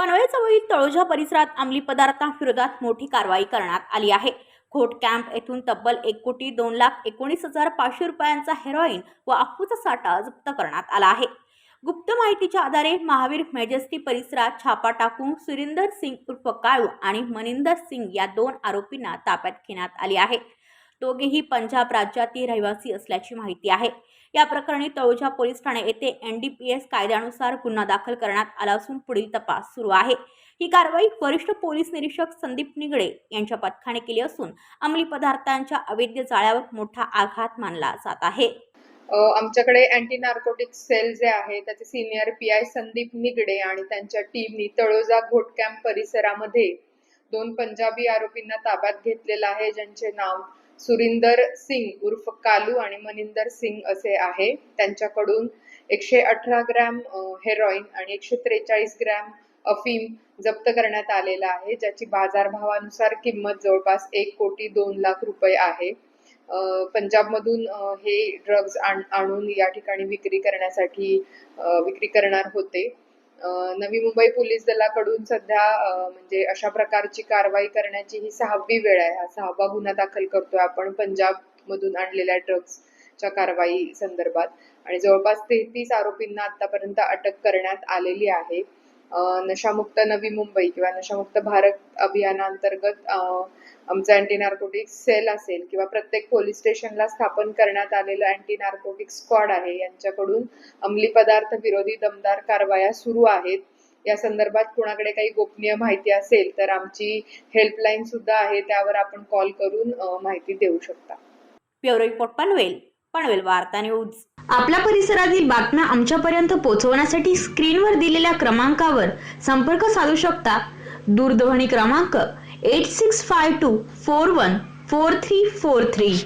पनवेलजवळील तळोजा परिसरात अंमली पदार्थांविरोधात मोठी कारवाई करण्यात आली आहे. खोट कॅम्प येथून तब्बल 1,2,19,500 रुपयांचा हेरोईन व अफूचा साठा जप्त करण्यात आला आहे. गुप्त माहितीच्या आधारे महावीर मेजेस्टी परिसरात छापा टाकून सुरिंदर सिंग उर्फ काळू आणि मनिंदर सिंग या 2 आरोपींना ताब्यात घेण्यात आले आहे. दोघेही पंजाब राज्यातील रहिवासी असल्याची माहिती आहे. या प्रकरणी तळोजा पोलीस ठाणे येथे NDPS कायद्यानुसार गुन्हा दाखल करण्यात आला असून पुढील तपास सुरू आहे. ही कारवाई वरिष्ठ पोलीस निरीक्षक संदीप निगडे यांच्या पथकाने केली असून अंमली पदार्थांच्या अवैध जाळ्यावर मोठा आघात मानला जात आहे. आमच्याकडे अँटी नार्कोटिक्स सेल जे आहे त्याचे सिनियर PI संदीप निगडे आणि त्यांच्या टीमनी तळोजा घोट कॅम्प परिसरामध्ये 2 पंजाबी आरोपींना ताब्यात घेतलेलं आहे, ज्यांचे नाव सुरिंदर सिंग उर्फ कालू आणि मनिंदर सिंग असे आहे. त्यांच्याकडून 118 ग्रॅम हेरोईन आणि 143 ग्रॅम अफीम जप्त करण्यात आलेला आहे, ज्याची बाजारभावानुसार किंमत जवळपास 1,02,00,000 रुपये आहे. पंजाबमधून हे ड्रग्ज आणून या ठिकाणी विक्री करणार होते. नवी मुंबई पोलीस दलाकडून सध्या म्हणजे अशा प्रकारची कारवाई करण्याची ही 6वी वेळ आहे. हा 6वा गुन्हा दाखल करतोय आपण पंजाब मधून आणलेल्या ड्रग्जच्या कारवाई संदर्भात आणि जवळपास 33 आरोपींना आतापर्यंत अटक करण्यात आलेली आहे. नशामुक्त नवी मुंबई किंवा नशामुक्त भारत अभियानांतर्गत आमचं अँटी नार्कोटिक्स सेल असेल किंवा प्रत्येक पोलीस स्टेशनला स्थापन करण्यात आलेलं अँटी नार्कोटिक्स स्क्वॉड आहे, यांच्याकडून अंमली पदार्थ विरोधी दमदार कारवाया सुरू आहेत. या संदर्भात कुणाकडे काही गोपनीय माहिती असेल तर आमची हेल्पलाईन सुद्धा आहे, त्यावर आपण कॉल करून माहिती देऊ शकता. ब्युरो रिपोर्ट पनवेल वार्ता न्यूज. आपल्या परिसरातील बातम्या आमच्यापर्यंत पोहोचवण्यासाठी स्क्रीनवर दिलेल्या क्रमांकावर संपर्क साधू शकता. दूरध्वनी क्रमांक 8652414343.